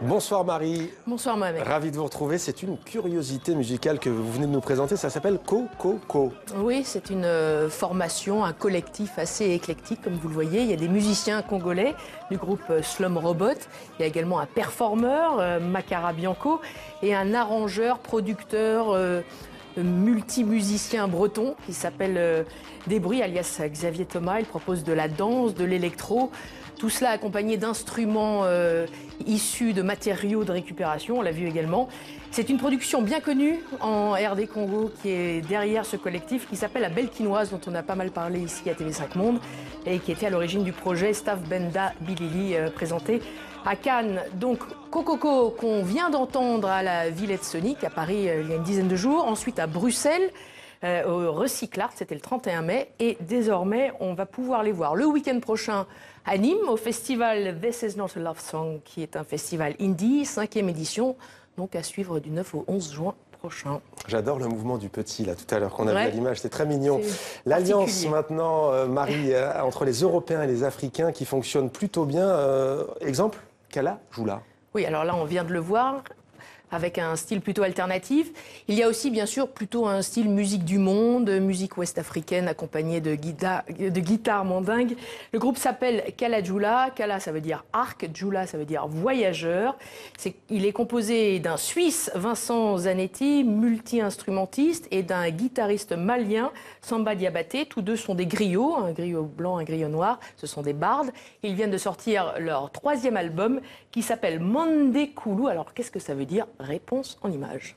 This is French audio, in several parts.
Bonsoir Marie. Bonsoir Mohamed. Ravi de vous retrouver. C'est une curiosité musicale que vous venez de nous présenter. Ça s'appelle Ko. Oui, c'est une formation, un collectif assez éclectique, comme vous le voyez. Il y a des musiciens congolais du groupe Slum Robot. Il y a également un performeur, Makara Bianco, et un arrangeur, producteur, multimusicien breton qui s'appelle Débris, alias Xavier Thomas. Il propose de la danse, de l'électro. Tout cela accompagné d'instruments issus de matériaux de récupération, on l'a vu également. C'est une production bien connue en RD Congo qui est derrière ce collectif qui s'appelle La Belle Quinoise, dont on a pas mal parlé ici à TV5 Monde et qui était à l'origine du projet Staff Benda Bilili présenté à Cannes. Donc Kokoko qu'on vient d'entendre à la Villette Sonic à Paris il y a une dizaine de jours, ensuite à Bruxelles. Au Recyclart, c'était le 31 mai, et désormais on va pouvoir les voir le week-end prochain à Nîmes, au festival This Is Not a Love Song, qui est un festival indie, 5e édition, donc à suivre du 9 au 11 juin prochain. J'adore le mouvement du petit, là, tout à l'heure, qu'on a vu à l'image, c'est très mignon. L'alliance maintenant, Marie, entre les Européens et les Africains qui fonctionne plutôt bien. Exemple, Kala Joula. Oui, alors là on vient de le voir, avec un style plutôt alternatif. Il y a aussi, bien sûr, plutôt un style musique du monde, musique ouest-africaine accompagnée de guitare mandingue. Le groupe s'appelle Kala Joula. Kala, ça veut dire arc. Joula, ça veut dire voyageur. Il est composé d'un Suisse, Vincent Zanetti, multi-instrumentiste, et d'un guitariste malien, Samba Diabaté. Tous deux sont des griots, un griot blanc, un griot noir. Ce sont des bardes. Ils viennent de sortir leur 3e album qui s'appelle Mandé Koulou. Alors, qu'est-ce que ça veut dire ? Réponse en images.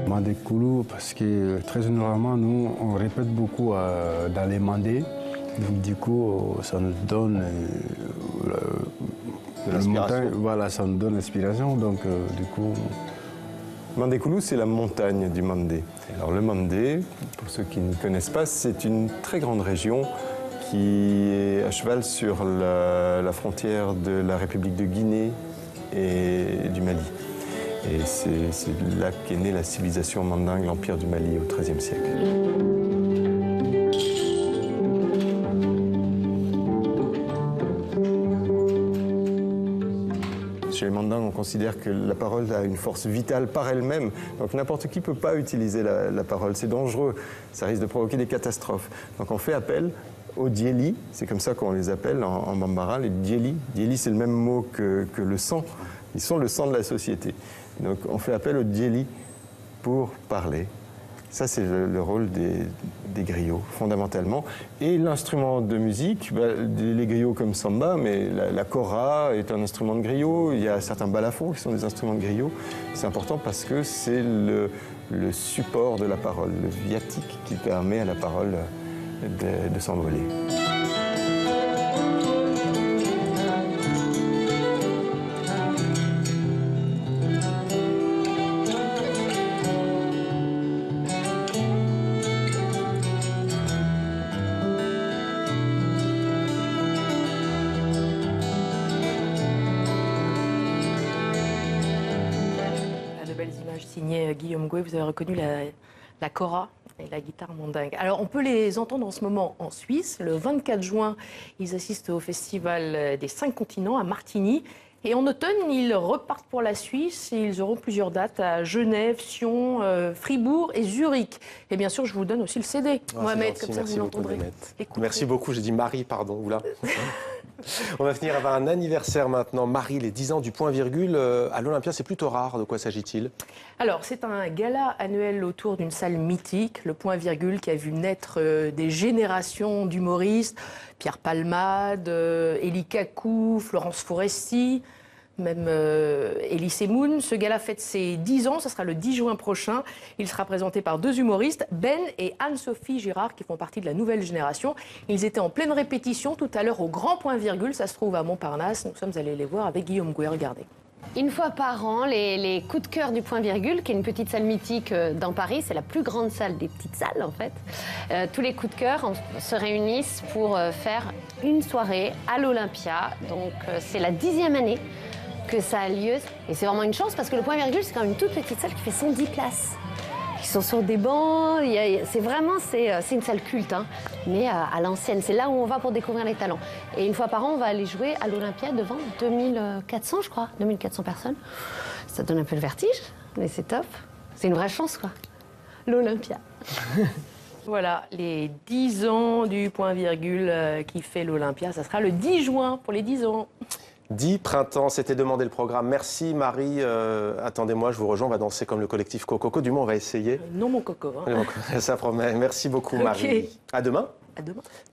Mandé Koulou, parce que très généralement, nous, on répète beaucoup dans les mandés. Donc, du coup, ça nous donne de l'inspiration. Voilà, ça nous donne l'inspiration. Donc, du coup. Mandé Koulou, c'est la montagne du Mandé. Alors le Mandé, pour ceux qui ne connaissent pas, c'est une très grande région qui est à cheval sur la frontière de la République de Guinée et du Mali. Et c'est là qu'est née la civilisation mandingue, l'Empire du Mali au XIIIe siècle. Chez les Mandingues, on considère que la parole a une force vitale par elle-même. Donc n'importe qui ne peut pas utiliser la parole. C'est dangereux. Ça risque de provoquer des catastrophes. Donc on fait appel aux dieli. C'est comme ça qu'on les appelle en bambara, les dieli. Dieli, c'est le même mot que le sang. Ils sont le sang de la société. Donc on fait appel aux dieli pour parler. Ça, c'est le rôle des griots, fondamentalement. Et l'instrument de musique, les griots comme samba, mais la kora est un instrument de griot. Il y a certains balafons qui sont des instruments de griot. C'est important parce que c'est le support de la parole, le viatique qui permet à la parole de s'envoler. Signé Guillaume Gouet, vous avez reconnu la kora et la guitare mandingue. Alors on peut les entendre en ce moment en Suisse. Le 24 juin, ils assistent au festival des 5 continents à Martigny. Et en automne, ils repartent pour la Suisse et ils auront plusieurs dates à Genève, Sion, Fribourg et Zurich. Et bien sûr, je vous donne aussi le CD, Mohamed, comme ça vous l'entendrez. Merci beaucoup, j'ai dit Marie, pardon. Oula. On va finir avec un anniversaire maintenant. Marie, les 10 ans du point virgule à l'Olympia, c'est plutôt rare. De quoi s'agit-il? Alors, c'est un gala annuel autour d'une salle mythique, le point virgule, qui a vu naître des générations d'humoristes. Pierre Palmade, Élie Kakou, Florence Foresti, même Elie Moon. Ce gala fête ses 10 ans, ça sera le 10 juin prochain. Il sera présenté par deux humoristes, Ben et Anne-Sophie Girard, qui font partie de la nouvelle génération. Ils étaient en pleine répétition tout à l'heure au Grand Point Virgule, ça se trouve à Montparnasse. Nous sommes allés les voir avec Guillaume Gouet, regardez. Une fois par an, les coups de cœur du Point Virgule, qui est une petite salle mythique dans Paris, c'est la plus grande salle des petites salles en fait. Tous les coups de cœur se réunissent pour faire une soirée à l'Olympia. Donc c'est la 10e année que ça a lieu. Et c'est vraiment une chance parce que le Point Virgule, c'est quand même une toute petite salle qui fait 110 places. Ils sont sur des bancs, c'est une salle culte, hein, mais à l'ancienne. C'est là où on va pour découvrir les talents. Et une fois par an, on va aller jouer à l'Olympia devant 2400, je crois, 2400 personnes. Ça donne un peu le vertige, mais c'est top. C'est une vraie chance, quoi. L'Olympia. Voilà, les 10 ans du Point Virgule qui fait l'Olympia, ça sera le 10 juin pour les 10 ans. 10 printemps, c'était demandé le programme. Merci Marie. Attendez-moi, je vous rejoins, on va danser comme le collectif Coco. Du moins, on va essayer. Non, mon coco. Hein. Ça promet. Merci beaucoup Marie. Okay. À demain. À demain.